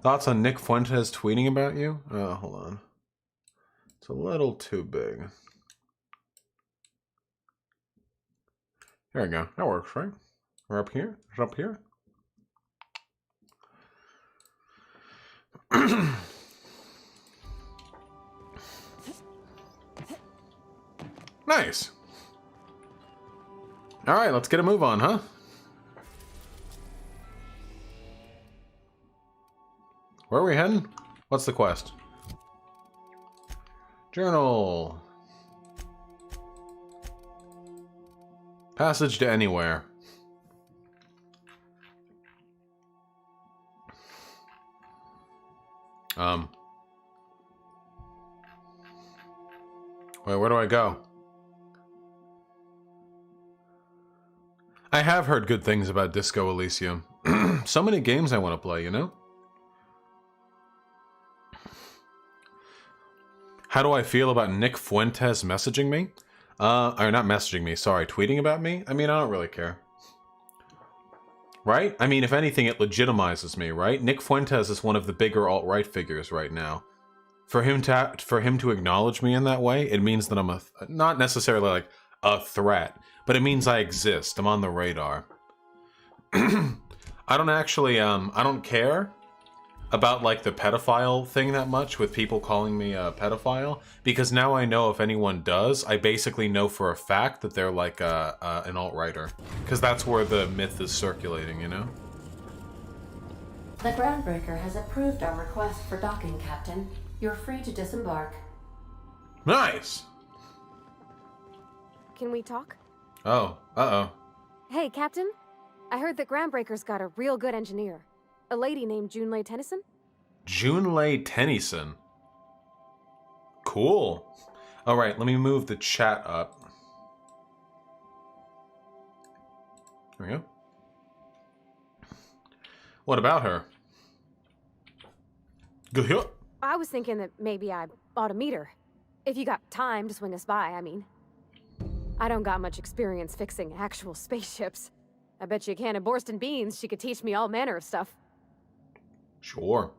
Thoughts on Nick Fuentes tweeting about you? Hold on. It's a little too big. There we go. That works, right? We're up here. It's up here. Nice. All right, let's get a move on, huh? Where are we heading? What's the quest? Journal. Passage to anywhere. Wait, where do I go? I have heard good things about Disco Elysium. So many games I want to play, you know? How do I feel about Nick Fuentes messaging me? Or not messaging me, sorry, tweeting about me? I mean, I don't really care. Right? I mean, if anything, it legitimizes me, right? Nick Fuentes is one of the bigger alt-right figures right now. For him to acknowledge me in that way, it means that I'm not necessarily like a threat, but it means I exist. I'm on the radar. I don't actually, I don't care about like the pedophile thing that much with people calling me a pedophile, because now I know if anyone does, I basically know for a fact that they're like an alt-righter, because that's where the myth is circulating, you know? The groundbreaker has approved our request for docking, Captain. You're free to disembark. Nice! Can we talk? Oh, uh-oh. Hey, Captain. I heard that Groundbreaker's got a real good engineer. A lady named Junlei Tennyson? Junlei Tennyson. Cool. Alright, let me move the chat up. There we go. What about her? Good. I was thinking that maybe I ought to meet her. If you got time to swing us by, I mean. I don't got much experience fixing actual spaceships. I bet you a can of Borston beans she could teach me all manner of stuff. Sure.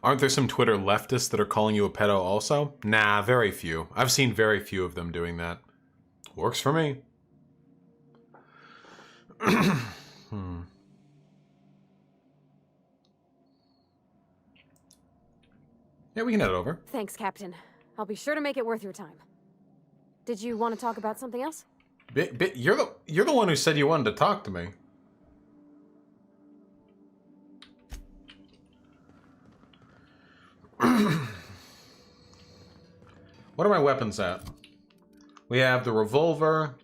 Aren't there some Twitter leftists that are calling you a pedo also? Nah, very few. I've seen very few of them doing that. Works for me. Yeah, we can head over. Thanks, Captain. I'll be sure to make it worth your time. Did you want to talk about something else? You're the one who said you wanted to talk to me. What are my weapons at? We have the revolver,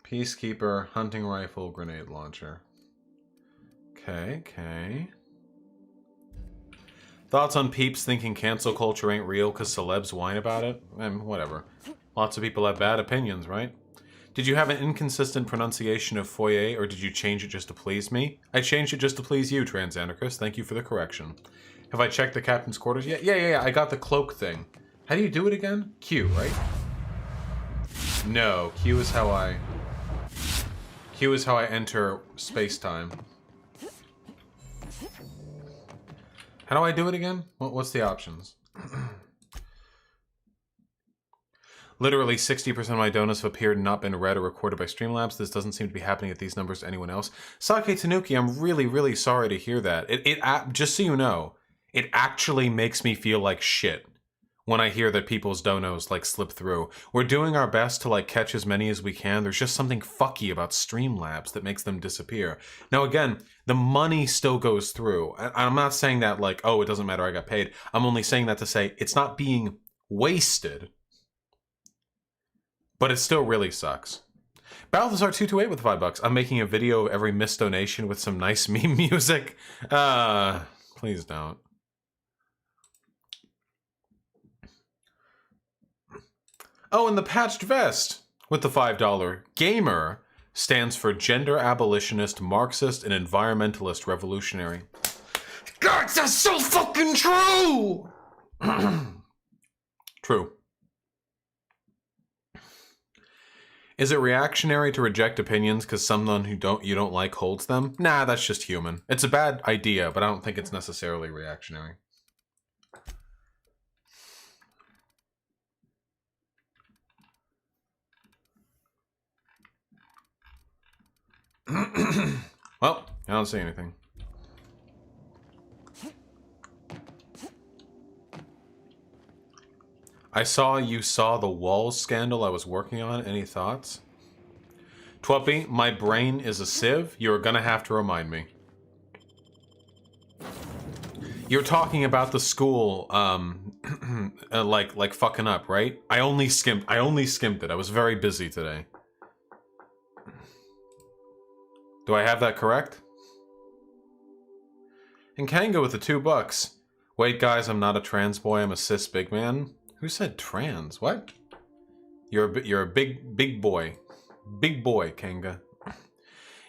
peacekeeper, hunting rifle, grenade launcher. Okay. Thoughts on peeps thinking cancel culture ain't real because celebs whine about it? Whatever. Lots of people have bad opinions, right? Did you have an inconsistent pronunciation of foyer, or did you change it just to please me? I changed it just to please you, Transanarchus. Thank you for the correction. Have I checked the captain's quarters yet? Yeah. I got the cloak thing. How do you do it again? Q, right? No, Q is how I enter space-time. How do I do it again? What's the options? Literally 60% of my donuts have appeared and not been read or recorded by Streamlabs. This doesn't seem to be happening at these numbers to anyone else. Sake Tanuki, I'm really sorry to hear that. Just so you know, it actually makes me feel like shit when I hear that people's donos like slip through. We're doing our best to like catch as many as we can. There's just something fucky about Streamlabs that makes them disappear. Now again, the money still goes through. I'm not saying that like, oh, it doesn't matter, I got paid. I'm only saying that to say it's not being wasted. But it still really sucks. Balthazar228 with $5. I'm making a video of every missed donation with some nice meme music. Please don't. Oh, and the patched vest with the $5. Gamer stands for gender abolitionist, Marxist, and environmentalist revolutionary. God, that's so fucking true! True. Is it reactionary to reject opinions because someone who you don't like holds them? Nah, that's just human. It's a bad idea, but I don't think it's necessarily reactionary. Well, I don't see anything. I saw you saw the walls scandal I was working on. Any thoughts? Twappy, my brain is a sieve. You're gonna have to remind me. You're talking about the school, like fucking up, right? I only skimmed it. I was very busy today. Do I have that correct? And Kanga with the $2. Wait, guys, I'm not a trans boy. I'm a cis big man. Who said trans? What? You're a big boy. Big boy, Kanga.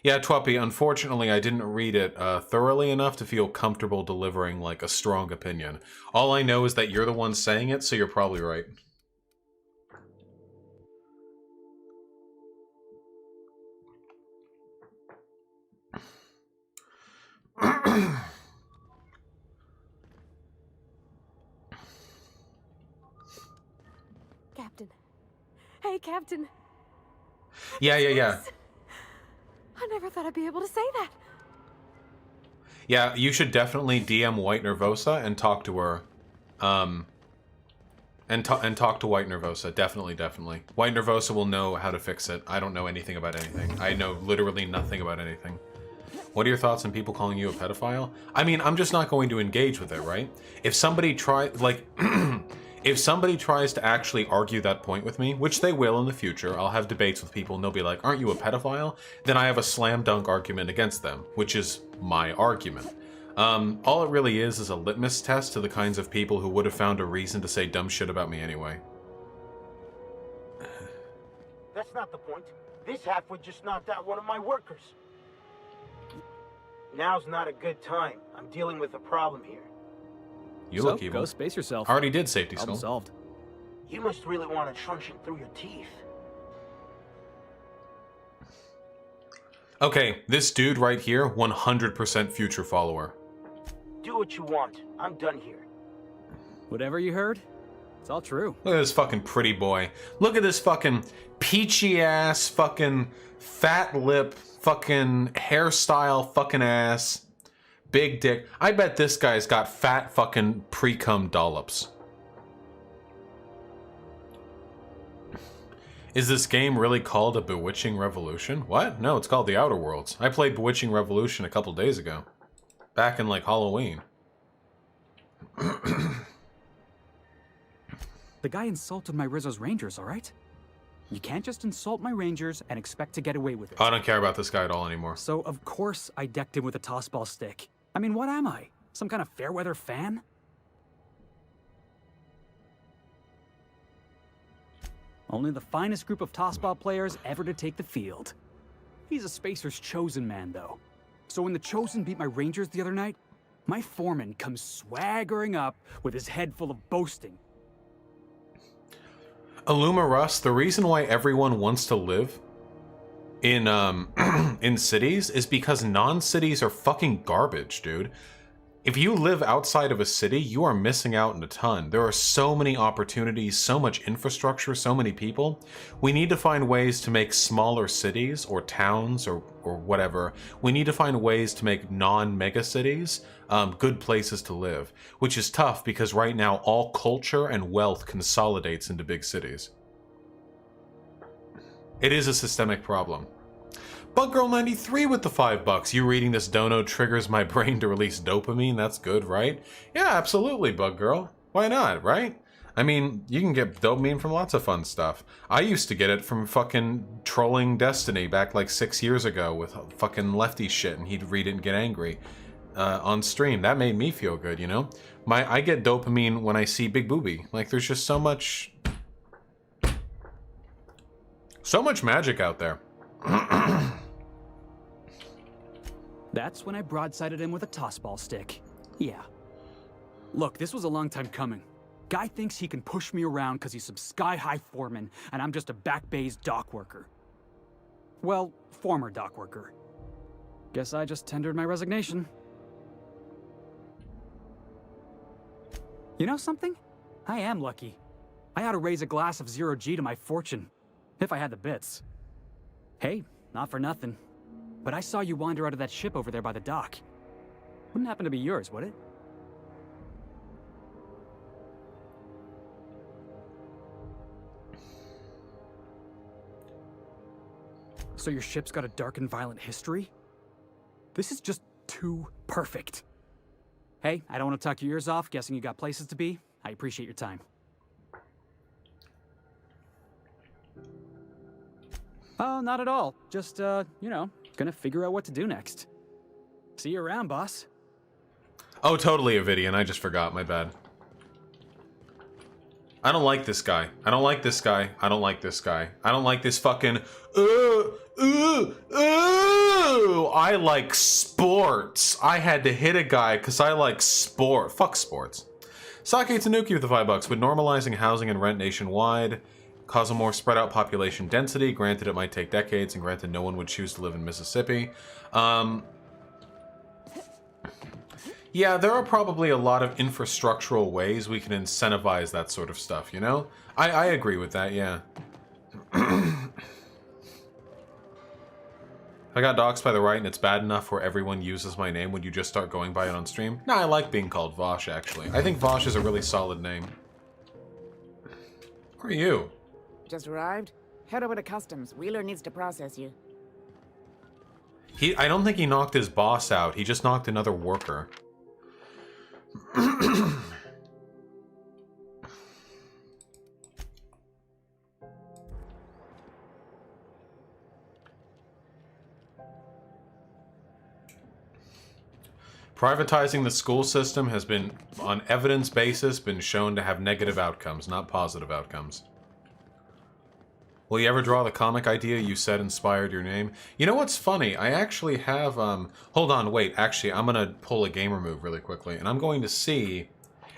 Yeah, Twappy, unfortunately I didn't read it thoroughly enough to feel comfortable delivering, like, a strong opinion. All I know is that you're the one saying it, so you're probably right. Captain. Hey, Captain. Yeah. I never thought I'd be able to say that. Yeah, you should definitely DM White Nervosa and talk to her. And talk to White Nervosa. Definitely. White Nervosa will know how to fix it. I don't know anything about anything. I know literally nothing about anything. What are your thoughts on people calling you a pedophile? I mean, I'm just not going to engage with it, right? If somebody if somebody tries to actually argue that point with me, which they will in the future, I'll have debates with people and they'll be like, aren't you a pedophile? Then I have a slam dunk argument against them, which is my argument. All it really is a litmus test to the kinds of people who would have found a reason to say dumb shit about me anyway. That's not the point. This halfwit just knocked out one of my workers. Now's not a good time. I'm dealing with a problem here. You look evil. Go space yourself. Already did safety Problem skill. solved. You must really want to truncheon through your teeth. Okay, this dude right here, 100% future follower. Do what you want. I'm done here. Whatever you heard, it's all true. Look at this fucking pretty boy. Look at this fucking peachy ass, fucking fat lip, fucking hairstyle, fucking ass, big dick. I bet this guy's got fat fucking pre-cum dollops. Is this game really called a Bewitching Revolution? What? No, it's called The Outer Worlds. I played Bewitching Revolution a couple days ago. Back in, like, Halloween. The guy insulted my Rizzo's Rangers, all right? You can't just insult my Rangers and expect to get away with it. I don't care about this guy at all anymore. So, of course, I decked him with a tossball stick. I mean, what am I? Some kind of fair-weather fan? Only the finest group of tossball players ever to take the field. He's a Spacer's chosen man, though. So when the Chosen beat my Rangers the other night, my foreman comes swaggering up with his head full of boasting. Illuma Russ, the reason why everyone wants to live in in cities is because non-cities are fucking garbage, dude. If you live outside of a city, you are missing out on a ton. There are so many opportunities, so much infrastructure, so many people. We need to find ways to make smaller cities or towns or whatever. We need to find ways to make non-mega cities good places to live, which is tough because right now all culture and wealth consolidates into big cities. It is a systemic problem. Buggirl93 with the $5. You reading this dono triggers my brain to release dopamine. That's good, right? Yeah, absolutely, Buggirl. Why not, right? I mean, you can get dopamine from lots of fun stuff. I used to get it from fucking trolling Destiny back like 6 years ago with fucking lefty shit, and he'd read it and get angry on stream. That made me feel good, you know? I get dopamine when I see Big Booby. Like, there's just so much magic out there. That's when I broadsided him with a tossball stick. Yeah. Look, this was a long time coming. Guy thinks he can push me around because he's some sky-high foreman, and I'm just a back bay's dock worker. Well, former dock worker. Guess I just tendered my resignation. You know something? I am lucky. I ought to raise a glass of 0G to my fortune, if I had the bits. Hey, not for nothing, but I saw you wander out of that ship over there by the dock. Wouldn't happen to be yours, would it? So your ship's got a dark and violent history? This is just too perfect. Hey, I don't want to talk your ears off, guessing you got places to be. I appreciate your time. Oh, not at all. Just, you know, gonna figure out what to do next. See you around, boss. Oh, totally, Ovidian. I just forgot. My bad. I don't like this guy. I don't like this guy. I don't like this guy. I don't like this fucking... I like sports. I had to hit a guy because I like sport. Fuck sports. Sake Tanuki with the $5. Would normalizing housing and rent nationwide cause a more spread out population density? Granted, it might take decades, and granted, no one would choose to live in Mississippi. Yeah, there are probably a lot of infrastructural ways we can incentivize that sort of stuff, you know? I agree with that, yeah. If I got doxxed by the right and it's bad enough where everyone uses my name, would you just start going by it on stream? No, I like being called Vaush, actually. I think Vaush is a really solid name. Who are you? Just arrived? Head over to customs. Wheeler needs to process you. I don't think he knocked his boss out. He just knocked another worker. Privatizing the school system has been, on evidence basis, been shown to have negative outcomes, not positive outcomes. Will you ever draw the comic idea you said inspired your name? You know what's funny? I actually have, hold on, wait, actually, I'm gonna pull a gamer move really quickly, and I'm going to see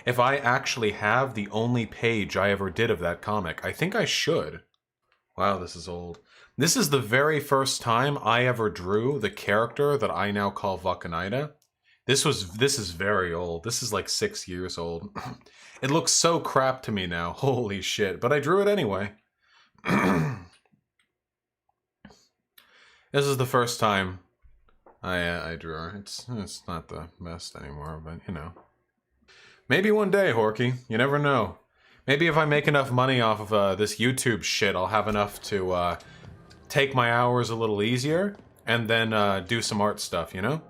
if I actually have the only page I ever did of that comic. I think I should. Wow, this is old. This is the very first time I ever drew the character that I now call Vulcanida. This is very old. This is like 6 years old. It looks so crap to me now. Holy shit. But I drew it anyway. This is the first time I drew her. It's not the best anymore, but you know. Maybe one day, Horky. You never know. Maybe if I make enough money off of this YouTube shit, I'll have enough to take my hours a little easier and then do some art stuff, you know?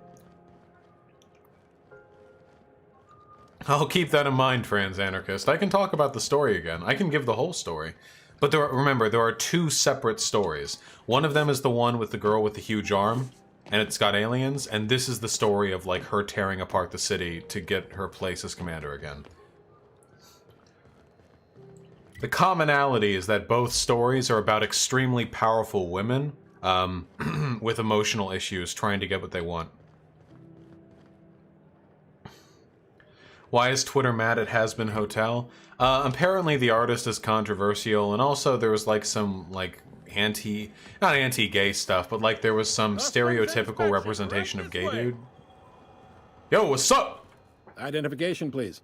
I'll keep that in mind, Trans Anarchist. I can talk about the story again. I can give the whole story. But remember, there are 2 separate stories. One of them is the one with the girl with the huge arm, and it's got aliens, and this is the story of, like, her tearing apart the city to get her place as commander again. The commonality is that both stories are about extremely powerful women with emotional issues trying to get what they want. Why is Twitter mad at Has-Been Hotel? Apparently the artist is controversial, and also there was like some like not anti-gay stuff, but like there was some stereotypical representation of gay dude. Yo, what's up? Identification, please.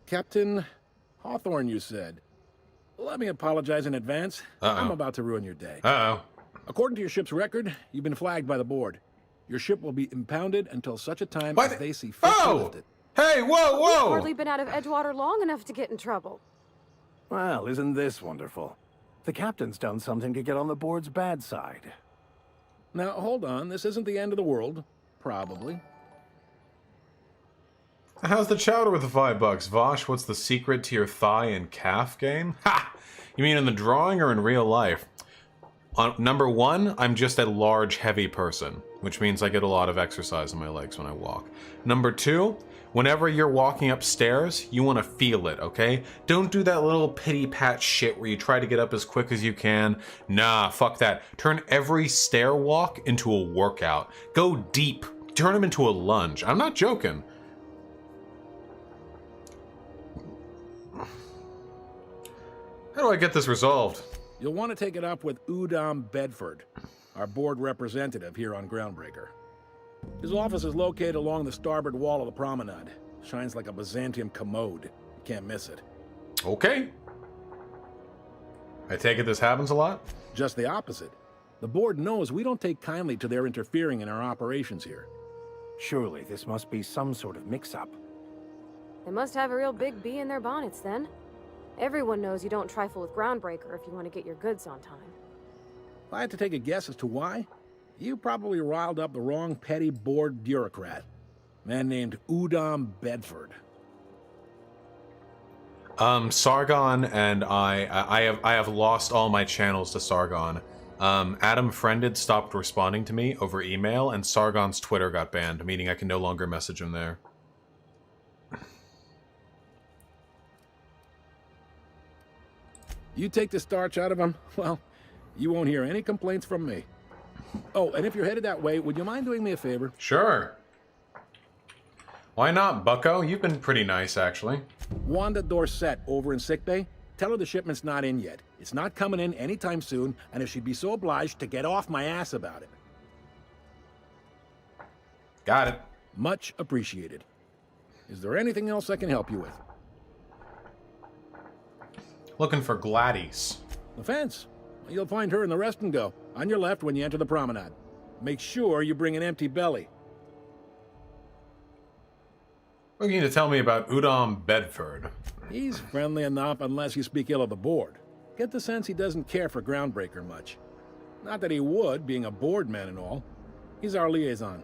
Captain Hawthorne, you said. Let me apologize in advance. I'm about to ruin your day. Uh-oh. According to your ship's record, you've been flagged by the board. Your ship will be impounded until such a time as they see fit to lift it. Hey, whoa, We've whoa! hardly been out of Edgewater long enough to get in trouble. Well, isn't this wonderful? The captain's done something to get on the board's bad side. Now, hold on. This isn't the end of the world. Probably. How's the chowder with the $5? Vaush, what's the secret to your thigh and calf game? Ha! You mean in the drawing or in real life? Number 1, I'm just a large, heavy person, which means I get a lot of exercise in my legs when I walk. Number 2, whenever you're walking upstairs, you want to feel it, okay? Don't do that little pity-pat shit where you try to get up as quick as you can. Nah, fuck that. Turn every stair walk into a workout. Go deep. Turn them into a lunge. I'm not joking. How do I get this resolved? You'll want to take it up with Udom Bedford, our board representative here on Groundbreaker. His office is located along the starboard wall of the promenade. Shines like a Byzantium commode. You can't miss it. Okay. I take it this happens a lot? Just the opposite. The board knows we don't take kindly to their interfering in our operations here. Surely this must be some sort of mix-up. They must have a real big bee in their bonnets then. Everyone knows you don't trifle with Groundbreaker if you want to get your goods on time. If I had to take a guess as to why, you probably riled up the wrong petty board bureaucrat. Man named Udom Bedford. Sargon and I have lost all my channels to Sargon. Adam Friended stopped responding to me over email, and Sargon's Twitter got banned, meaning I can no longer message him there. You take the starch out of him, well, you won't hear any complaints from me. Oh, and if you're headed that way, would you mind doing me a favor? Sure. Why not, bucko? You've been pretty nice, actually. Wanda Dorset over in sickbay, tell her the shipment's not in yet. It's not coming in anytime soon, and if she'd be so obliged to get off my ass about it. Got it. Much appreciated. Is there anything else I can help you with? Looking for Gladys. The fence. You'll find her in the rest and go, on your left when you enter the promenade. Make sure you bring an empty belly. What are you going to tell me about Udom Bedford? He's friendly enough unless you speak ill of the board. Get the sense he doesn't care for Groundbreaker much. Not that he would, being a board man and all. He's our liaison.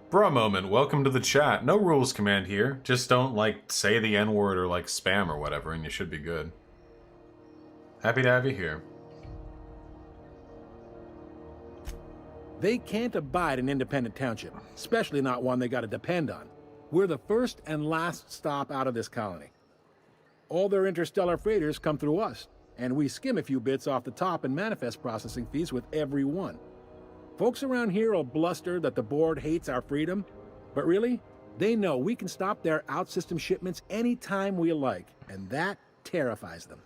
For a moment, welcome to the chat. No rules command here. Just don't, like, say the N-word or, like, spam or whatever, and you should be good. Happy to have you here. They can't abide an independent township, especially not one they gotta depend on. We're the first and last stop out of this colony. All their interstellar freighters come through us, and we skim a few bits off the top in manifest processing fees with every one. Folks around here will bluster that the board hates our freedom, but really, they know we can stop their out-system shipments anytime we like, and that terrifies them.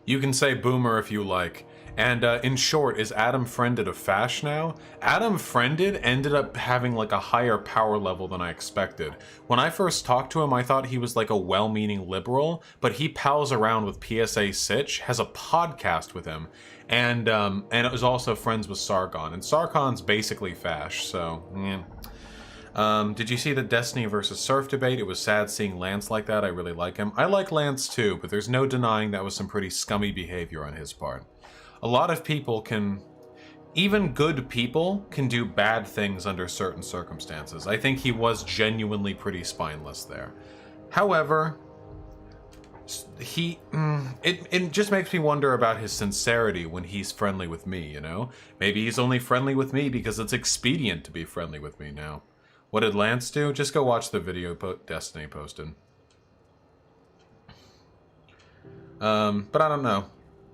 You can say boomer if you like. And in short, is Adam Friended a Fash now? Adam Friended ended up having like a higher power level than I expected. When I first talked to him, I thought he was like a well-meaning liberal, but he pals around with PSA Sitch, has a podcast with him, and it was also friends with Sargon. And Sargon's basically Fash, so yeah. Did you see the Destiny versus Surf debate? It was sad seeing Lance like that. I really like him. I like Lance too, but there's no denying that was some pretty scummy behavior on his part. A lot of people can, even good people, can do bad things under certain circumstances. I think he was genuinely pretty spineless there. However, it just makes me wonder about his sincerity when he's friendly with me, you know? Maybe he's only friendly with me because it's expedient to be friendly with me now. What did Lance do? Just go watch the video Destiny posted. But I don't know.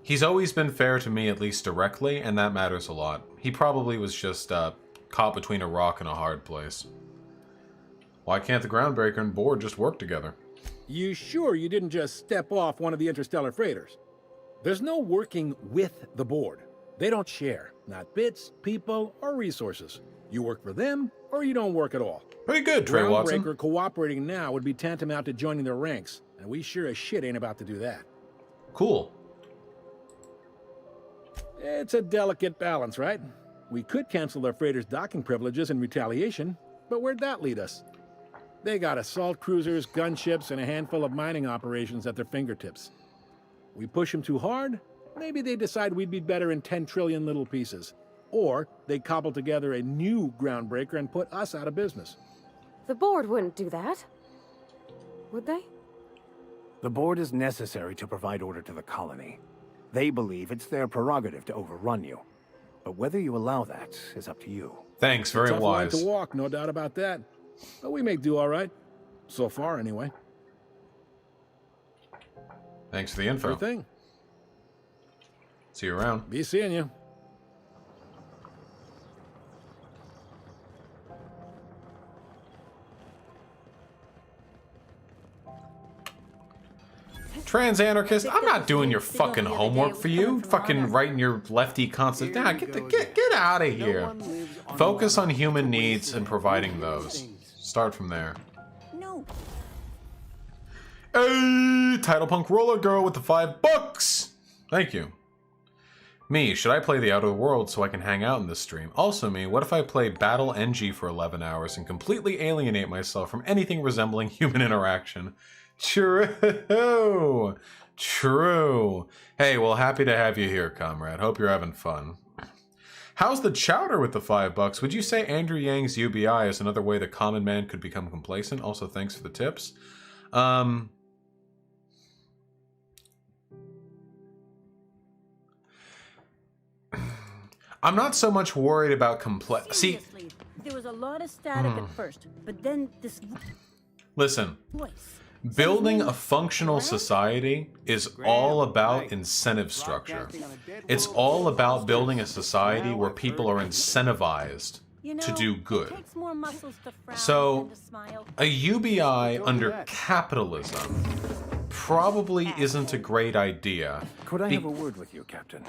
He's always been fair to me, at least directly, and that matters a lot. He probably was just caught between a rock and a hard place. Why can't the Groundbreaker and board just work together? You sure you didn't just step off one of the interstellar freighters? There's no working with the board. They don't share, not bits, people, or resources. You work for them, or you don't work at all. Pretty good, Trey Watson. Groundbreaker cooperating now would be tantamount to joining their ranks, and we sure as shit ain't about to do that. Cool. It's a delicate balance, right? We could cancel their freighters' docking privileges in retaliation, but where'd that lead us? They got assault cruisers, gunships, and a handful of mining operations at their fingertips. We push them too hard, maybe they decide we'd be better in 10 trillion little pieces. Or they cobble together a new Groundbreaker and put us out of business. The board wouldn't do that. Would they? The board is necessary to provide order to the colony. They believe it's their prerogative to overrun you. But whether you allow that is up to you. Thanks, very Tough line wise. to walk, no doubt about that. But we make do all right. So far, anyway. Thanks for the info. Sure thing. See you around. Be seeing you. Trans anarchist, I'm not doing your fucking homework for you. Fucking writing your lefty constant. Nah, get out of here. Focus on human needs and providing those. Start from there. No. Hey, Title Punk Roller Girl with the $5. Thank you. Me, should I play the Outer Worlds so I can hang out in this stream? Also me, what if I play Battle NG for 11 hours and completely alienate myself from anything resembling human interaction? True. True. Hey, well, happy to have you here, comrade. Hope you're having fun. How's the chowder with the $5? Would you say Andrew Yang's UBI is another way the common man could become complacent? Also, thanks for the tips. I'm not so much worried about See, there was a lot of static at first, but then this listen. voice. Building a functional society is all about incentive structure. It's all about building a society where people are incentivized to do good. So, a UBI under capitalism probably isn't a great idea. Could I have a word with you, Captain?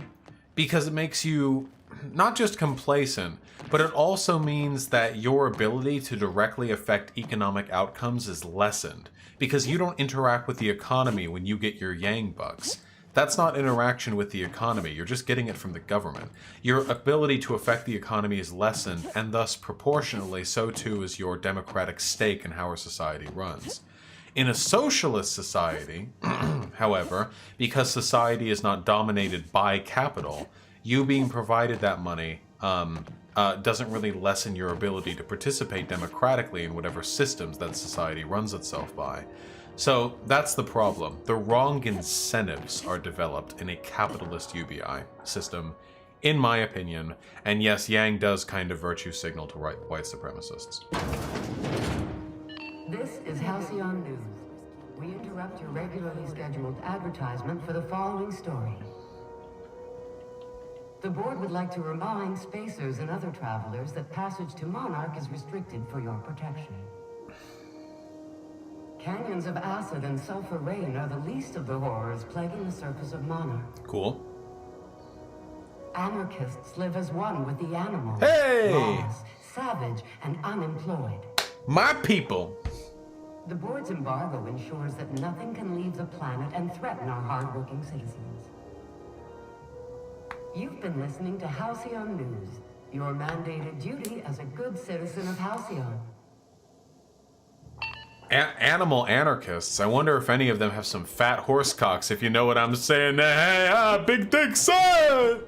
Because it makes you not just complacent, but it also means that your ability to directly affect economic outcomes is lessened, because you don't interact with the economy when you get your Yang bucks. That's not interaction with the economy, you're just getting it from the government. Your ability to affect the economy is lessened, and thus proportionally so too is your democratic stake in how our society runs. In a socialist society, however, because society is not dominated by capital, you being provided that money doesn't really lessen your ability to participate democratically in whatever systems that society runs itself by. So that's the problem. The wrong incentives are developed in a capitalist UBI system, in my opinion. And yes, Yang does kind of virtue signal to white supremacists. This is Halcyon News. We interrupt your regularly scheduled advertisement for the following story. The board would like to remind spacers and other travelers that passage to Monarch is restricted for your protection. Canyons of acid and sulfur rain are the least of the horrors plaguing the surface of Monarch. Cool. Anarchists live as one with the animals. Hey! Lost, savage, and unemployed. My people! The board's embargo ensures that nothing can leave the planet and threaten our hardworking citizens. You've been listening to Halcyon News, your mandated duty as a good citizen of Halcyon. Animal anarchists. I wonder if any of them have some fat horse cocks, if you know what I'm saying. Hey, big dick son!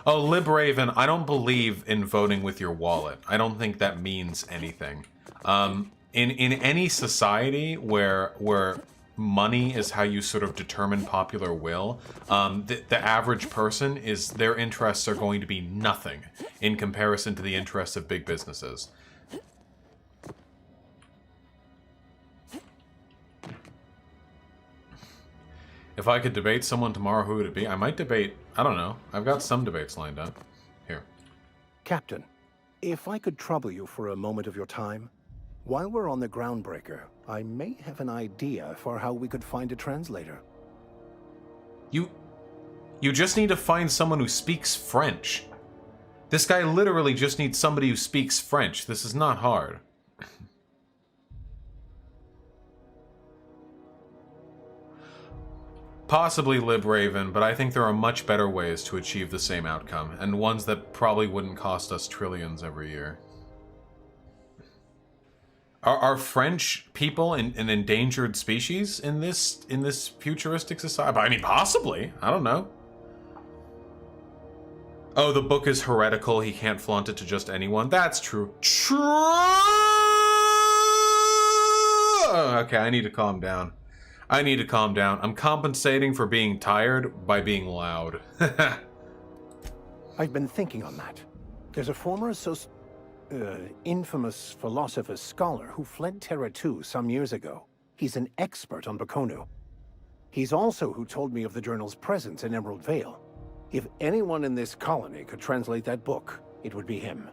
Oh, Libraven, I don't believe in voting with your wallet. I don't think that means anything. In any society where money is how you sort of determine popular will, the average person their interests are going to be nothing in comparison to the interests of big businesses. If I could debate someone tomorrow, who would it be? I might debate, I don't know. I've got some debates lined up. Here. Captain, if I could trouble you for a moment of your time, while we're on the Groundbreaker, I may have an idea for how we could find a translator. You just need to find someone who speaks French. This guy literally just needs somebody who speaks French. This is not hard. Possibly Libraven, but I think there are much better ways to achieve the same outcome, and ones that probably wouldn't cost us trillions every year. Are French people an endangered species in this futuristic society? I mean, possibly. I don't know. Oh, the book is heretical. He can't flaunt it to just anyone. That's true. True! Okay, I need to calm down. I need to calm down. I'm compensating for being tired by being loud. I've been thinking on that. There's a former infamous philosopher scholar who fled Terra 2 some years ago. He's an expert on Bakonu. He's also who told me of the journal's presence in Emerald Vale. If anyone in this colony could translate that book, it would be him.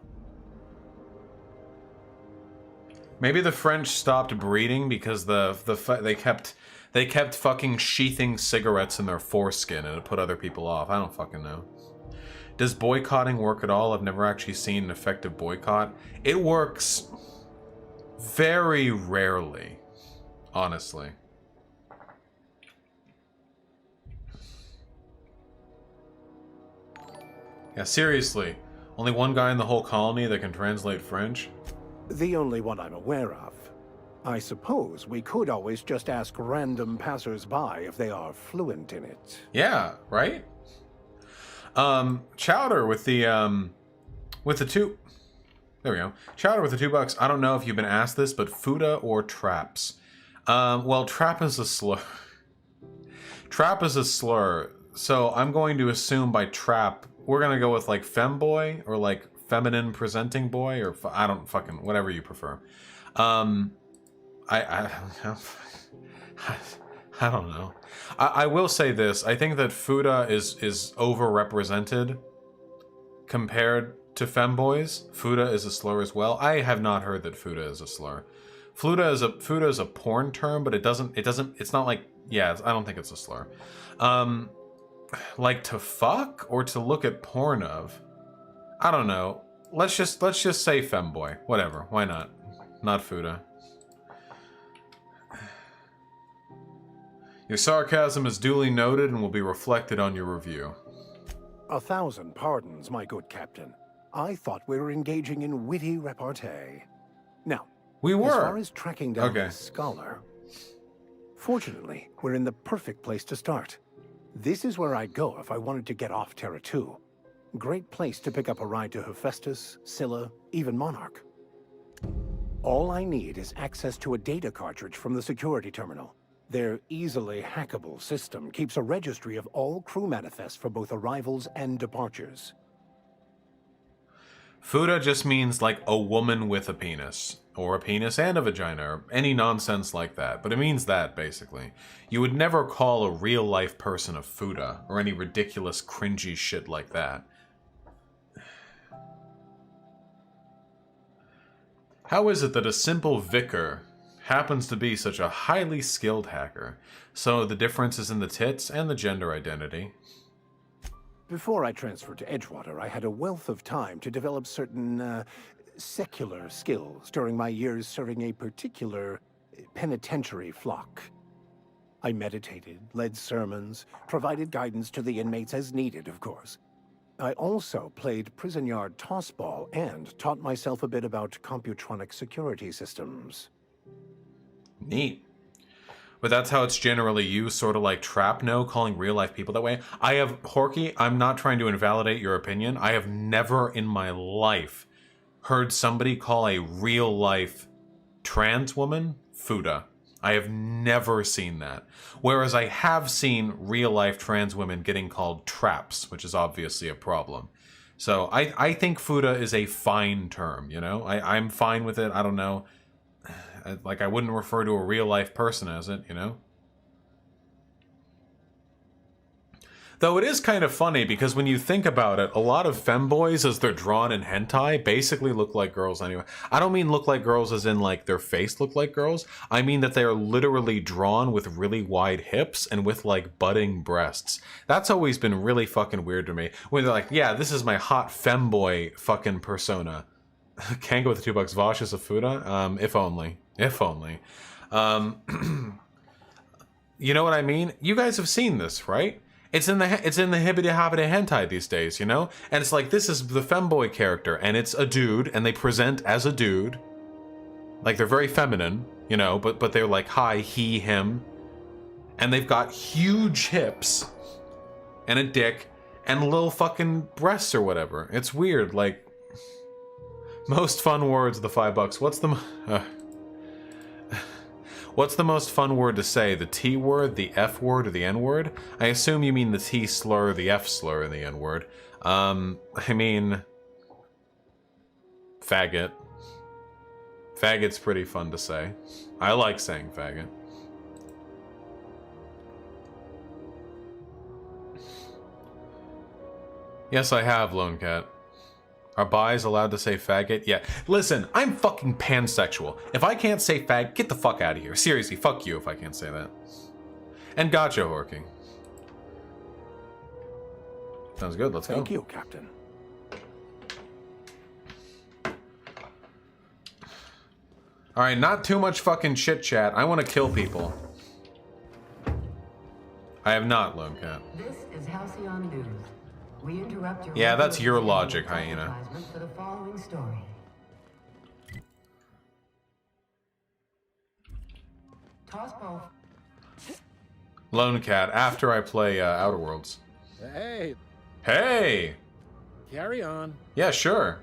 Maybe the French stopped breeding because they kept fucking sheathing cigarettes in their foreskin and it put other people off. I don't fucking know. Does boycotting work at all? I've never actually seen an effective boycott. It works very rarely, honestly. Yeah, seriously. Only one guy in the whole colony that can translate French? The only one I'm aware of. I suppose we could always just ask random passers-by if they are fluent in it. Yeah, right? Chowder with the two... There we go. Chowder with the $2. I don't know if you've been asked this, but Fuda or Traps? Well, Trap is a slur. Trap is a slur. So I'm going to assume by Trap, we're going to go with like femboy or like feminine presenting boy or I don't fucking, whatever you prefer. I don't know. I will say this. I think that Fuda is overrepresented compared to femboys. Fuda is a slur as well. I have not heard that Fuda is a slur. Fuda is a porn term, but it's not like, yeah, I don't think it's a slur. Like to fuck or to look at porn of. I don't know. Let's just say femboy. Whatever. Why not? Not Fuda. Your sarcasm is duly noted and will be reflected on your review. 1,000 pardons, my good captain. I thought we were engaging in witty repartee. Now, we were. As far as tracking down Okay. this scholar, fortunately, we're in the perfect place to start. This is where I'd go if I wanted to get off Terra 2. Great place to pick up a ride to Hephaestus, Scylla, even Monarch. All I need is access to a data cartridge from the security terminal. Their easily hackable system keeps a registry of all crew manifests for both arrivals and departures. Fuda just means like a woman with a penis. Or a penis and a vagina, or any nonsense like that. But it means that, basically. You would never call a real-life person a Fuda, or any ridiculous, cringy shit like that. How is it that a simple vicar happens to be such a highly skilled hacker? So the difference is in the tits and the gender identity. Before I transferred to Edgewater, I had a wealth of time to develop certain, secular skills during my years serving a particular penitentiary flock. I meditated, led sermons, provided guidance to the inmates as needed, of course. I also played prison yard tossball and taught myself a bit about computronic security systems. Neat. But that's how it's generally used, sort of like Trapno, calling real-life people that way. Horky, I'm not trying to invalidate your opinion. I have never in my life heard somebody call a real-life trans woman Fuda. I have never seen that. Whereas I have seen real-life trans women getting called traps, which is obviously a problem. So I think Fuda is a fine term, you know? I'm fine with it. I don't know. Like, I wouldn't refer to a real-life person as it, you know? Though it is kind of funny, because when you think about it, a lot of femboys, as they're drawn in hentai, basically look like girls anyway. I don't mean look like girls as in, like, their face look like girls. I mean that they are literally drawn with really wide hips and with, like, budding breasts. That's always been really fucking weird to me. When they're like, yeah, this is my hot femboy fucking persona. Kango with the $2. Vaush is a Fuda? If only. If only. You know what I mean? You guys have seen this, right? It's in the hibbity hobbity hentai these days, you know? And it's like, this is the femboy character, and it's a dude, and they present as a dude. Like, they're very feminine, you know, but they're like, hi, he, him. And they've got huge hips, and a dick, and little fucking breasts or whatever. It's weird, like... Most fun words of the $5. What's the most fun word to say? The T word, the F word, or the N word? I assume you mean the T slur, the F slur, and the N word. I mean... Faggot. Faggot's pretty fun to say. I like saying faggot. Yes, I have, Lone Cat. Are bis allowed to say faggot? Yeah. Listen, I'm fucking pansexual. If I can't say fag, get the fuck out of here. Seriously, fuck you if I can't say that. And gotcha, Horky. Sounds good, let's go. Thank you, Captain. Alright, not too much fucking chit chat. I want to kill people. I have not, Lone Cat. This is Halcyon News. We interrupt your Yeah, that's your regular logic, advertisement Hyena. for the following story. Tossball. Lone Cat, after I play Outer Worlds. Hey, Hey! carry on. Yeah, sure.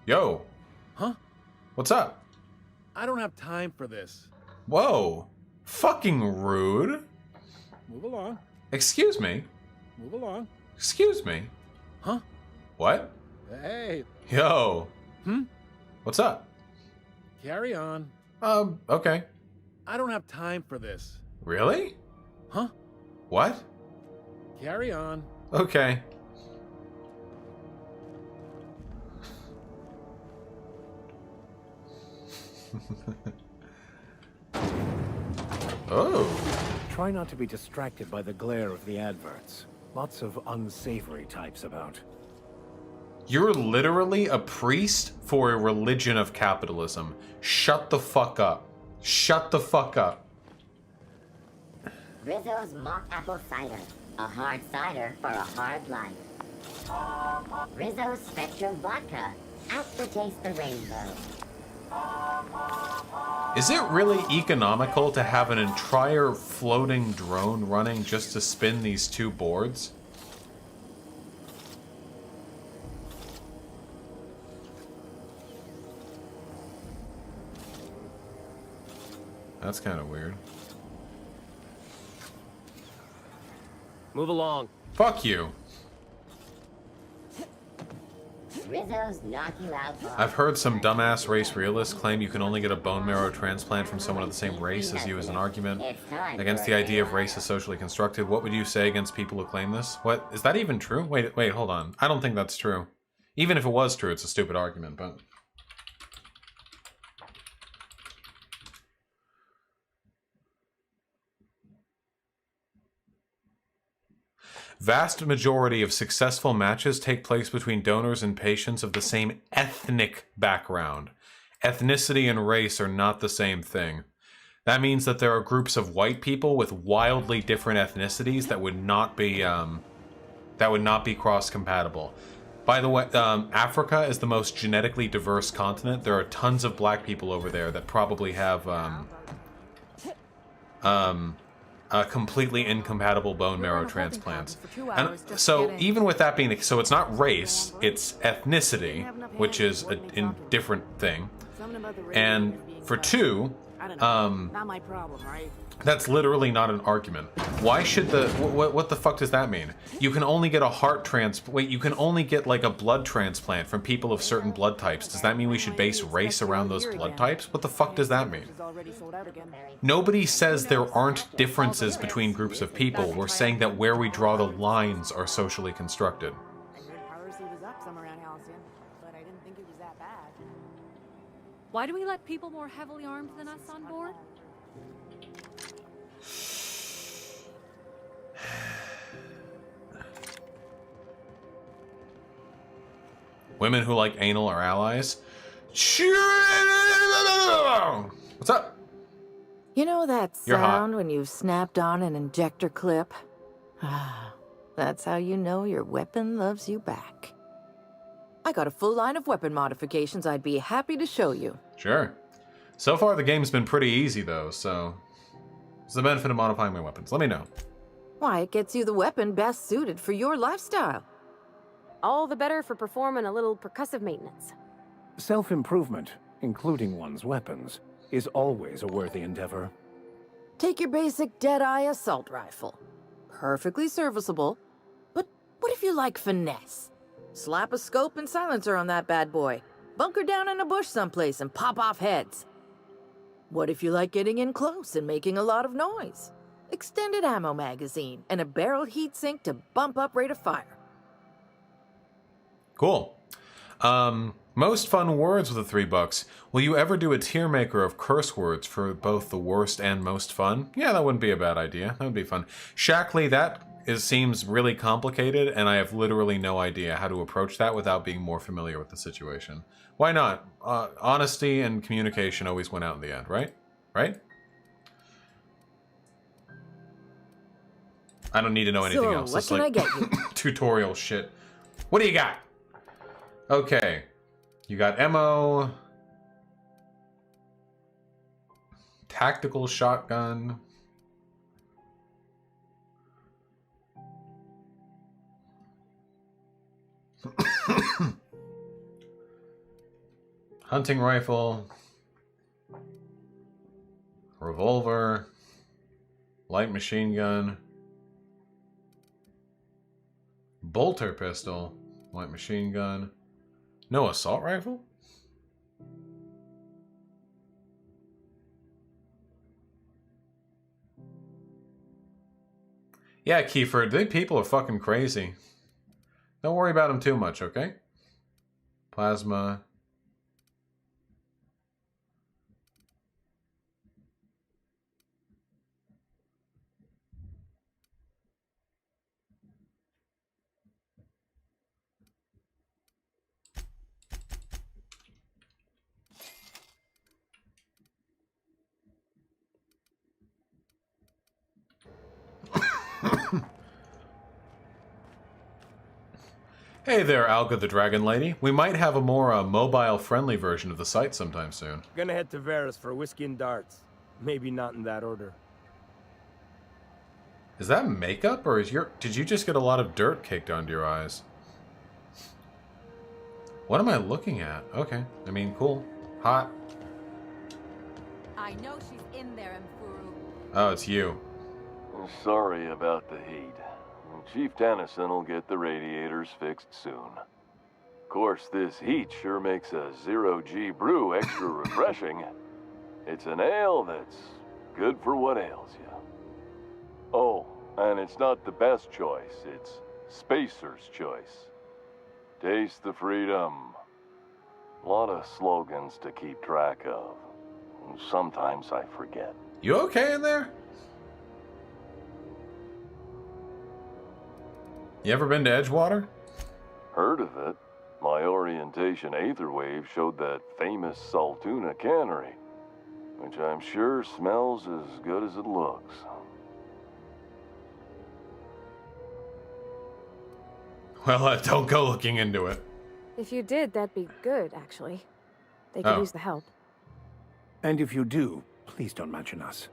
Yo. Huh? What's up? I don't have time for this. Whoa. Fucking rude. Move along. Excuse me. Move along. Excuse me. Huh? What? Hey, Yo. What's up? carry on. Okay. I don't have time for this. Really? Huh? What? Carry on. Okay. Oh. Try not to be distracted by the glare of the adverts. Lots of unsavory types about. You're literally a priest for a religion of capitalism. Shut the fuck up. Shut the fuck up. Rizzo's mock apple cider. A hard cider for a hard life. Rizzo's Spectrum vodka. Out to taste the rainbow. Is it really economical to have an entire floating drone running just to spin these two boards? That's kind of weird. Move along. Fuck you. Rizzo's knock you out. I've heard some dumbass race realists claim you can only get a bone marrow transplant from someone of the same race as you as an argument against the idea of race as socially constructed. What would you say against people who claim this? What? Is that even true? Wait, hold on. I don't think that's true. Even if it was true, it's a stupid argument, but... Vast majority of successful matches take place between donors and patients of the same ethnic background. Ethnicity and race are not the same thing. That means that there are groups of white people with wildly different ethnicities that would not be cross-compatible. By the way, Africa is the most genetically diverse continent. There are tons of black people over there that probably have completely incompatible bone marrow transplants. And so even with that being, so it's not race, it's ethnicity, which is a different thing. And for two, Not my problem, right? that's literally not an argument. Why should the, what the fuck does that mean? You can only get a heart transplant, wait, you can only get like a blood transplant from people of certain blood types. Does that mean we should base race around those blood types? What the fuck does that mean? Nobody says there aren't differences between groups of people. We're saying that where we draw the lines are socially constructed. I heard piracy was up somewhere around Halcyon, but I didn't think it was that bad. Why do we let people more heavily armed than us on board? Women who like anal are allies. What's up? You know that You're hot. sound when you've snapped on an injector clip? Ah, that's how you know your weapon loves you back. I got a full line of weapon modifications I'd be happy to show you. Sure. So far the game's been pretty easy though, so what's the benefit of modifying my weapons? Let me know. Why, it gets you the weapon best suited for your lifestyle. All the better for performing a little percussive maintenance. Self-improvement, including one's weapons, is always a worthy endeavor. Take your basic Deadeye assault rifle. Perfectly serviceable. But what if you like finesse? Slap a scope and silencer on that bad boy. Bunker down in a bush someplace and pop off heads. What if you like getting in close and making a lot of noise? Extended ammo magazine and a barrel heatsink to bump up rate of fire. Cool. Most fun words with the $3. Will you ever do a tier maker of curse words for both the worst and most fun? Yeah, that wouldn't be a bad idea. That would be fun. Shackley, seems really complicated, and I have literally no idea how to approach that without being more familiar with the situation. Why not? Honesty and communication always win out in the end, right? Right? I don't need to know anything So, else. what It's can like I get you? tutorial shit. What do you got? Okay. You got MO. Tactical shotgun. Hunting rifle. Revolver. Light machine gun. Bolter pistol. Light machine gun. No assault rifle? Yeah, Kiefer, the people are fucking crazy. Don't worry about them too much, okay? Plasma. Hey there, Alga the Dragon Lady. We might have a more mobile-friendly version of the site sometime soon. Gonna head to Varus for whiskey and darts. Maybe not in that order. Is that makeup, or did you just get a lot of dirt caked onto your eyes? What am I looking at? Okay, I mean, cool. Hot. I know she's in there, Mfuru. Oh, it's you. Sorry about the heat. Chief Tennyson will get the radiators fixed soon. Of course, this heat sure makes a zero-G brew extra refreshing. It's an ale that's good for what ails you. Oh, and it's not the best choice. It's Spacer's choice. Taste the freedom. A lot of slogans to keep track of. Sometimes I forget. You okay in there? You ever been to Edgewater? Heard of it. My orientation aetherwave showed that famous Saltuna cannery, which I'm sure smells as good as it looks. Well, don't go looking into it. If you did, that'd be good, actually. They could use the help. And if you do, please don't mention us.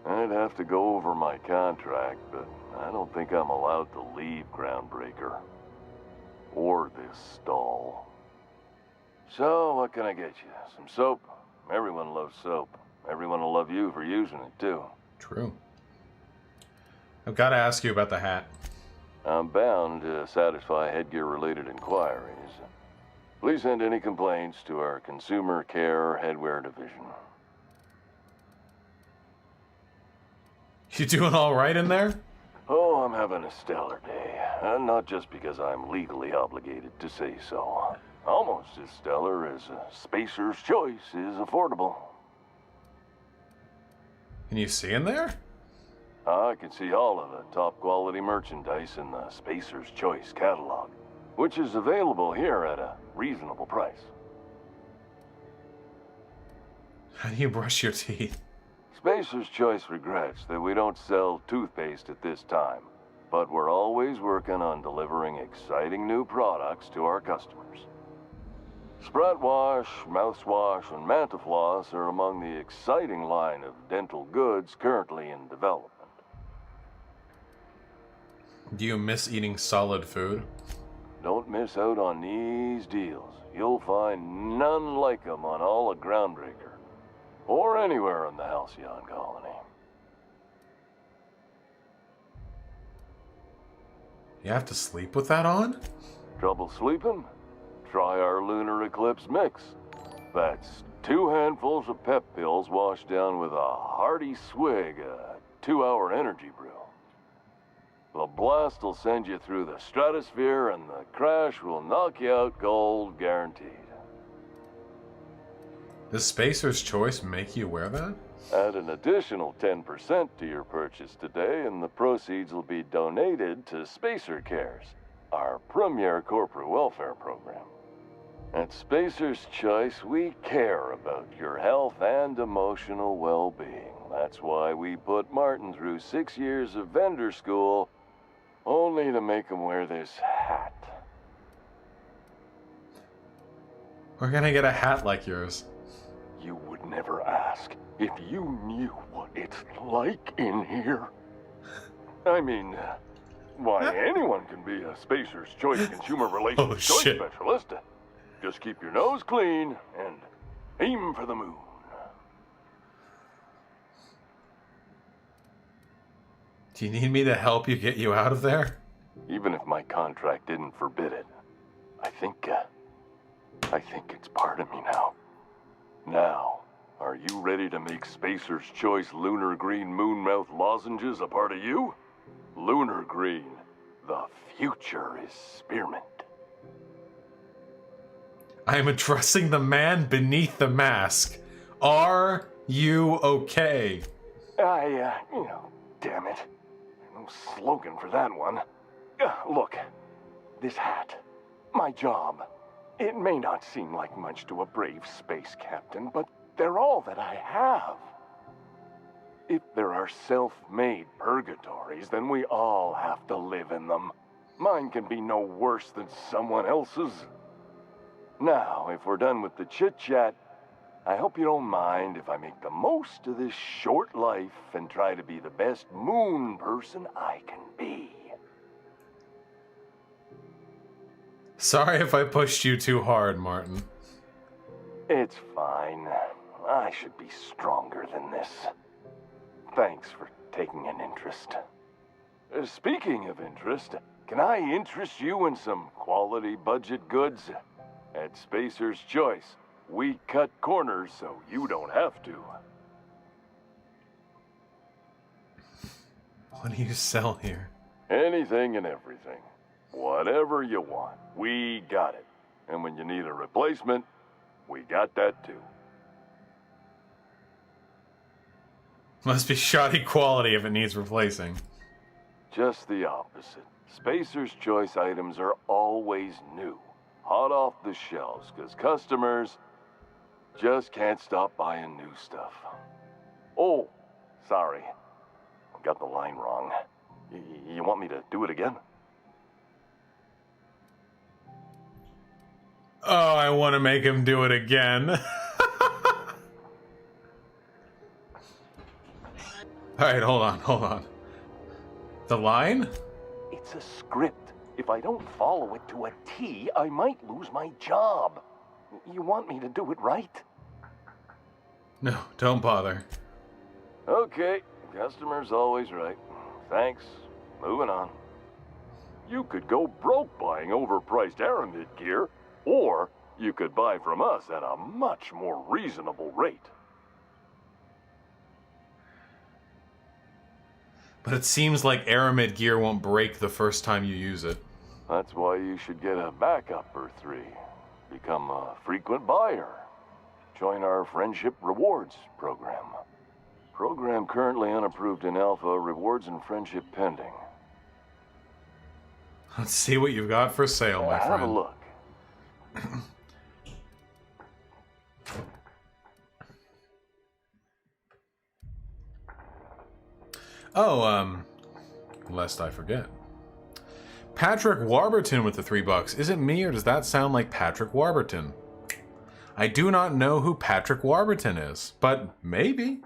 I'd have to go over my contract, but I don't think I'm allowed to leave Groundbreaker. Or this stall. So, what can I get you? Some soap? Everyone loves soap. Everyone will love you for using it, too. True. I've got to ask you about the hat. I'm bound to satisfy headgear-related inquiries. Please send any complaints to our Consumer Care Headwear Division. You doing all right in there? Oh, I'm having a stellar day. And not just because I'm legally obligated to say so. Almost as stellar as a Spacer's Choice is affordable. Can you see in there? I can see all of the top-quality merchandise in the Spacer's Choice catalog, which is available here at a reasonable price. How do you brush your teeth? Spacer's Choice regrets that we don't sell toothpaste at this time, but we're always working on delivering exciting new products to our customers. Sprout Wash, Mouthwash, and Mantafloss are among the exciting line of dental goods currently in development. Do you miss eating solid food? Don't miss out on these deals. You'll find none like them on all of Groundbreaker. Or anywhere in the Halcyon colony. You have to sleep with that on? Trouble sleeping? Try our Lunar Eclipse mix. That's 2 handfuls of pep pills washed down with a hearty swig of 2-hour energy brew. The blast will send you through the stratosphere, and the crash will knock you out cold, guaranteed. Does Spacer's Choice make you wear that? Add an additional 10% to your purchase today, and the proceeds will be donated to Spacer Cares, our premier corporate welfare program. At Spacer's Choice, we care about your health and emotional well-being. That's why we put Martin through 6 years of vendor school, only to make him wear this hat. We're gonna get a hat like yours. You would never ask if you knew what it's like in here. I mean, why, anyone can be a Spacer's Choice consumer relations choice specialist. Just keep your nose clean and aim for the moon. Do you need me to help you get you out of there? Even if my contract didn't forbid it, I think it's part of me now. Now, are you ready to make Spacer's Choice Lunar Green Moonmouth lozenges a part of you? Lunar Green, the future is spearmint. I am addressing the man beneath the mask. Are you okay? Damn it. No slogan for that one. Look, this hat, my job. It may not seem like much to a brave space captain, but they're all that I have. If there are self-made purgatories, then we all have to live in them. Mine can be no worse than someone else's. Now, if we're done with the chit-chat, I hope you don't mind if I make the most of this short life and try to be the best moon person I can be. Sorry if I pushed you too hard, Martin. It's fine. I should be stronger than this. Thanks for taking an interest. Speaking of interest, can I interest you in some quality budget goods? At Spacer's Choice, we cut corners so you don't have to. What do you sell here? Anything and everything. Whatever you want, we got it. And when you need a replacement, we got that too. Must be shoddy quality if it needs replacing. Just the opposite. Spacer's Choice items are always new. Hot off the shelves, because customers just can't stop buying new stuff. Oh, sorry. Got the line wrong. You want me to do it again? Oh, I want to make him do it again. Alright, hold on. The line? It's a script. If I don't follow it to a T, I might lose my job. You want me to do it right? No, don't bother. Okay, customer's always right. Thanks. Moving on. You could go broke buying overpriced Aramid gear, or you could buy from us at a much more reasonable rate. But it seems like Aramid gear won't break the first time you use it. That's why you should get a backup or 3. Become a frequent buyer. Join our Friendship Rewards program. Program currently unapproved in Alpha, rewards and friendship pending. Let's see what you've got for sale, my friend. Have a look. Oh, lest I forget. Patrick Warburton with the $3. Is it me or does that sound like Patrick Warburton? I do not know who Patrick Warburton is, but maybe.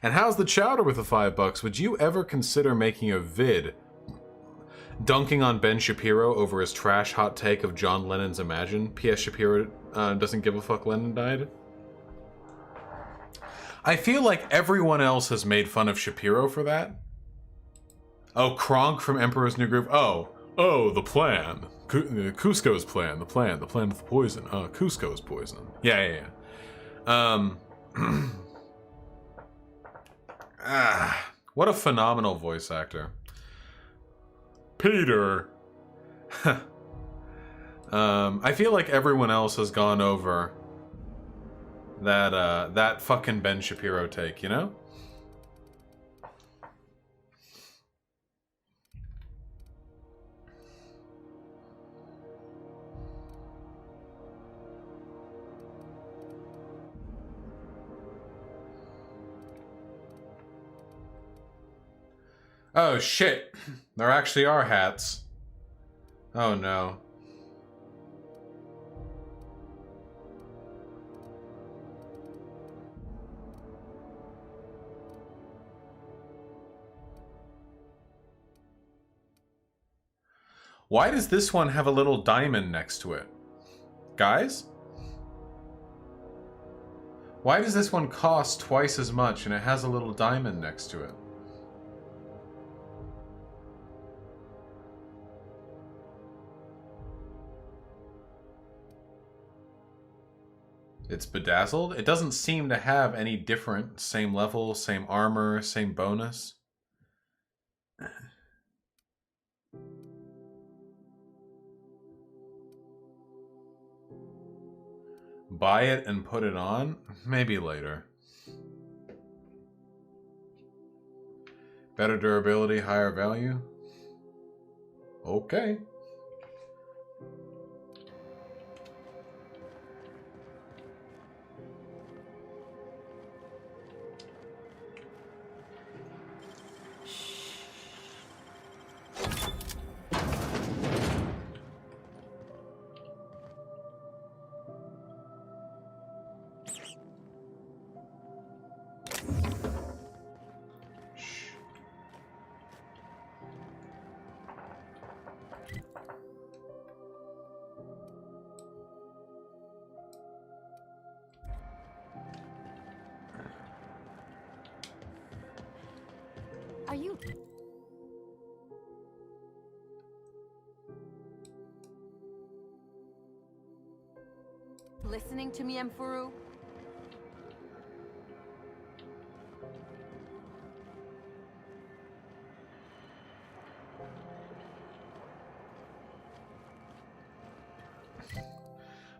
And how's the Chowder with the $5? Would you ever consider making a vid dunking on Ben Shapiro over his trash hot take of John Lennon's Imagine? P.S. Shapiro doesn't give a fuck Lennon died? I feel like everyone else has made fun of Shapiro for that. Oh, Kronk from Emperor's New Groove. Oh, the plan. Cusco's plan. The plan with the poison. Cusco's poison. Yeah. What a phenomenal voice actor. Peter. I feel like everyone else has gone over that fucking Ben Shapiro take, you know? Oh shit, there actually are hats. Oh no. Why does this one have a little diamond next to it? Guys? Why does this one cost twice as much and it has a little diamond next to it? It's bedazzled. It doesn't seem to have any different. Same level, same armor, same bonus. Buy it and put it on? Maybe later. Better durability, higher value? Okay. Are you... listening to me, Emfuru?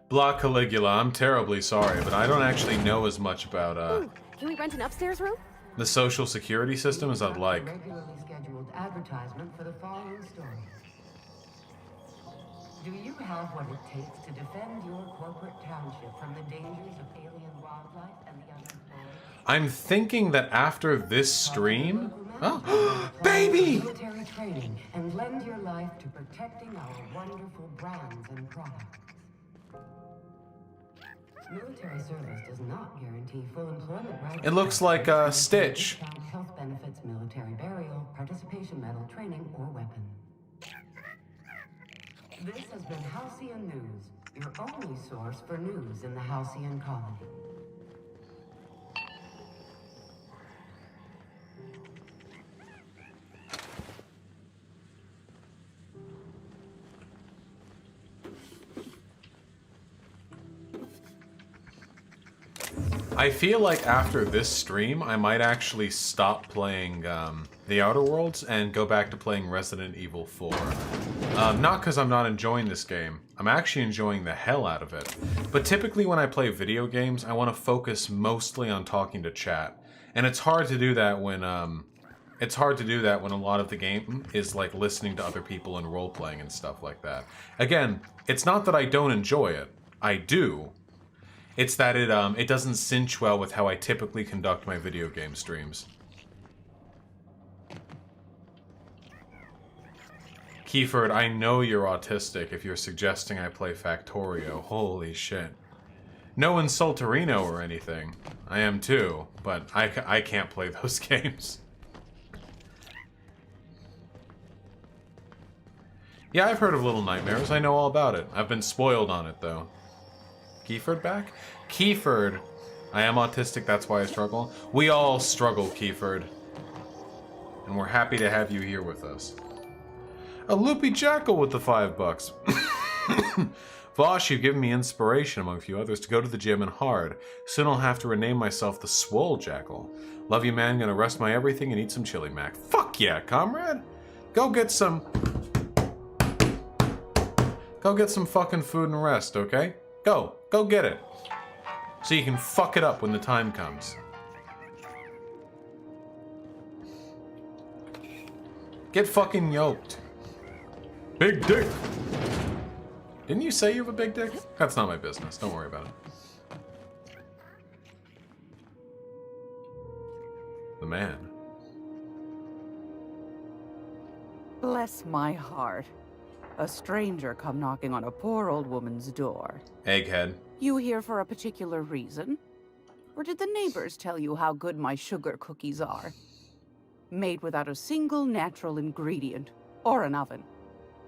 Block Caligula, I'm terribly sorry, but I don't actually know as much about Ooh, can we rent an upstairs room? the social security system as I'd like. Regularly scheduled advertisement for the following stories. Do you have what it takes to defend your corporate township from the dangers of alien wildlife and the unemployed? I'm thinking that after this stream... Oh, baby! Military training and lend your life to protecting our wonderful brands and products. Military service does not guarantee full employment rights. It looks like Stitch. Health benefits, military burial, participation medal, training, or weapon. This has been Halcyon News, your only source for news in the Halcyon colony. I feel like after this stream, I might actually stop playing The Outer Worlds and go back to playing Resident Evil 4. Not because I'm not enjoying this game. I'm actually enjoying the hell out of it. But typically when I play video games, I want to focus mostly on talking to chat. And it's hard to do that when a lot of the game is like listening to other people and role-playing and stuff like that. Again, it's not that I don't enjoy it. I do. It's that it doesn't cinch well with how I typically conduct my video game streams. Keyford, I know you're autistic if you're suggesting I play Factorio. Holy shit. No insulterino or anything. I am too, but I can't play those games. Yeah, I've heard of Little Nightmares. I know all about it. I've been spoiled on it, though. Keyford back? Keyford. I am autistic, that's why I struggle. We all struggle, Keyford. And we're happy to have you here with us. A loopy jackal with the $5. Vaush, you've given me inspiration, among a few others, to go to the gym and hard. Soon I'll have to rename myself the Swole Jackal. Love you, man. Gonna rest my everything and eat some chili mac. Fuck yeah, comrade. Go get some Go get some fucking food and rest, okay? Go. Go get it. So you can fuck it up when the time comes. Get fucking yoked. Big dick. Didn't you say you have a big dick? That's not my business. Don't worry about it. The man. Bless my heart. A stranger come knocking on a poor old woman's door. Egghead. You here for a particular reason? Or did the neighbors tell you how good my sugar cookies are? Made without a single natural ingredient, or an oven.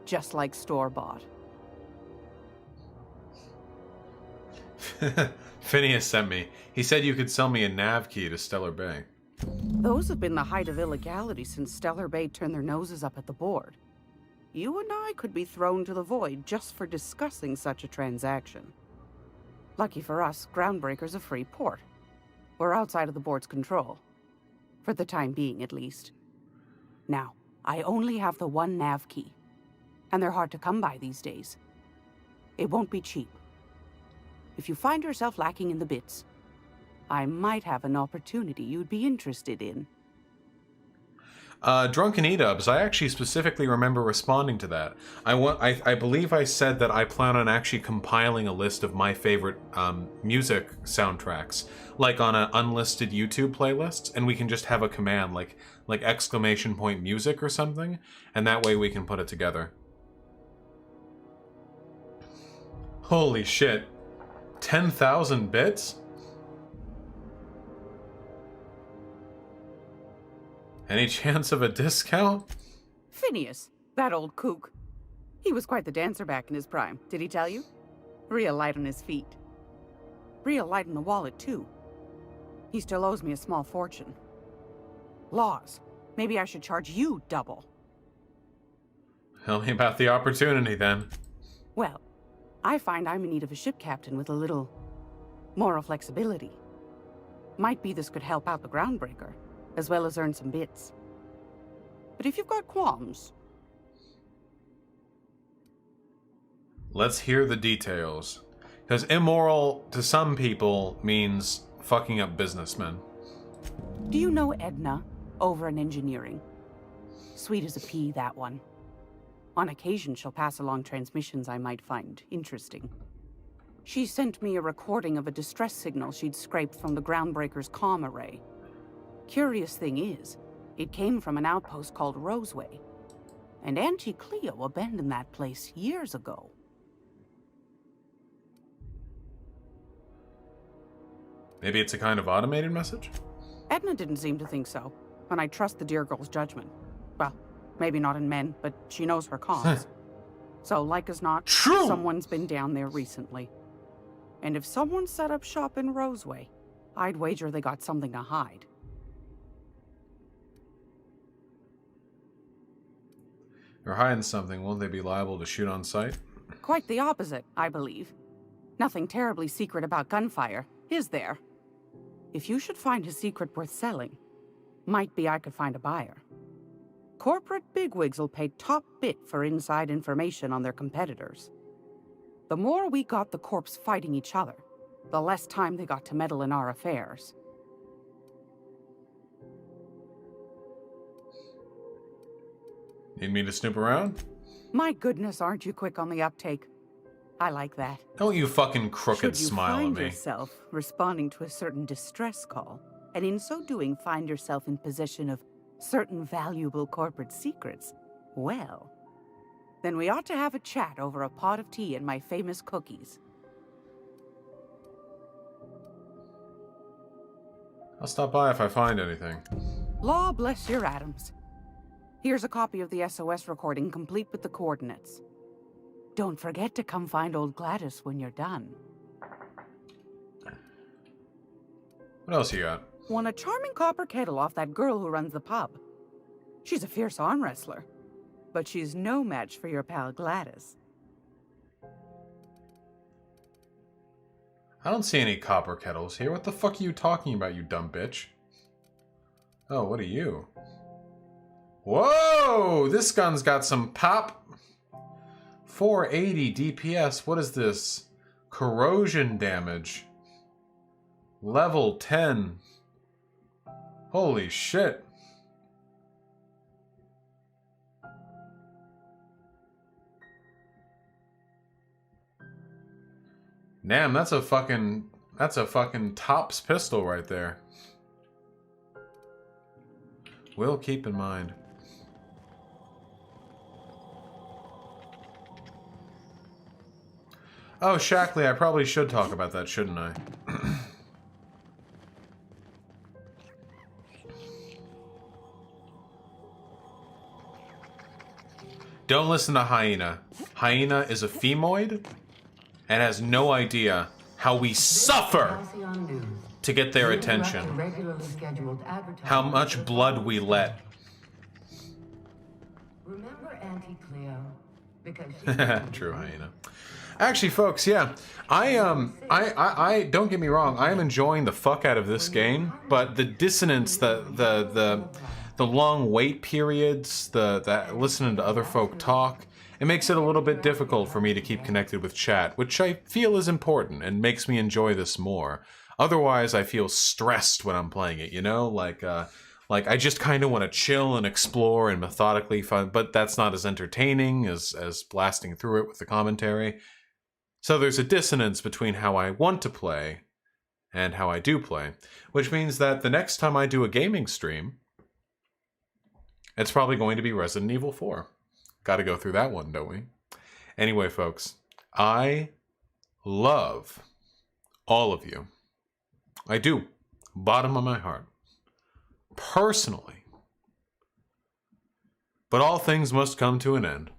Just like store-bought. Phineas sent me. He said you could sell me a nav key to Stellar Bay. Those have been the height of illegality since Stellar Bay turned their noses up at the board. You and I could be thrown to the void just for discussing such a transaction. Lucky for us, Groundbreaker's a free port. We're outside of the board's control. For the time being, at least. Now, I only have the one nav key. And they're hard to come by these days. It won't be cheap. If you find yourself lacking in the bits, I might have an opportunity you'd be interested in. Drunken E-dubs, I actually specifically remember responding to that. I believe I said that I plan on actually compiling a list of my favorite music soundtracks, like on an unlisted YouTube playlist, and we can just have a command like !music or something, and that way we can put it together. Holy shit. 10,000 bits? Any chance of a discount? Phineas, that old kook. He was quite the dancer back in his prime, did he tell you? Real light on his feet. Real light in the wallet, too. He still owes me a small fortune. Laws. Maybe I should charge you double. Tell me about the opportunity, then. Well, I find I'm in need of a ship captain with a little moral flexibility. Might be this could help out the Groundbreaker, as well as earn some bits. But if you've got qualms... Let's hear the details. Because immoral, to some people, means fucking up businessmen. Do you know Edna, over in engineering? Sweet as a pea, that one. On occasion, she'll pass along transmissions I might find interesting. She sent me a recording of a distress signal she'd scraped from the Groundbreaker's comm array. Curious thing is, it came from an outpost called Roseway. And Auntie Cleo abandoned that place years ago. Maybe it's a kind of automated message? Edna didn't seem to think so, and I trust the dear girl's judgment. Well, maybe not in men, but she knows her cause. So, like as not, someone's been down there recently. And if someone set up shop in Roseway, I'd wager they got something to hide. They're hiding something. Won't they be liable to shoot on sight? Quite the opposite, I believe. Nothing terribly secret about gunfire, is there? If you should find a secret worth selling, might be I could find a buyer. Corporate bigwigs will pay top bit for inside information on their competitors. The more we got the corps fighting each other, the less time they got to meddle in our affairs. Need me to snoop around? My goodness, aren't you quick on the uptake? I like that. Don't you fucking crooked smile at me. Should you find yourself responding to a certain distress call, and in so doing find yourself in possession of certain valuable corporate secrets, well, then we ought to have a chat over a pot of tea and my famous cookies. I'll stop by if I find anything. Law bless your atoms. Here's a copy of the SOS recording complete with the coordinates. Don't forget to come find old Gladys when you're done. What else you got? Won a charming copper kettle off that girl who runs the pub. She's a fierce arm wrestler, but she's no match for your pal Gladys. I don't see any copper kettles here. What the fuck are you talking about, you dumb bitch? Oh, what are you? Whoa! This gun's got some pop. 480 DPS. What is this? Corrosion damage. Level 10. Holy shit. Damn, that's a fucking tops pistol right there. Will keep in mind. Oh, Shackley, I probably should talk about that, shouldn't I? Don't listen to Hyena. Hyena is a femoid and has no idea how we suffer to get their attention. How much blood we let. Remember Auntie Cleo? Because True, Hyena. Actually, folks, yeah, I don't get me wrong, I am enjoying the fuck out of this game, but the dissonance, the long wait periods, the listening to other folk talk, it makes it a little bit difficult for me to keep connected with chat, which I feel is important and makes me enjoy this more. Otherwise, I feel stressed when I'm playing it, you know, like I just kind of want to chill and explore and methodically fun, but that's not as entertaining as blasting through it with the commentary. So there's a dissonance between how I want to play and how I do play, which means that the next time I do a gaming stream, it's probably going to be Resident Evil 4. Got to go through that one, don't we? Anyway, folks, I love all of you. I do, bottom of my heart. Personally. But all things must come to an end.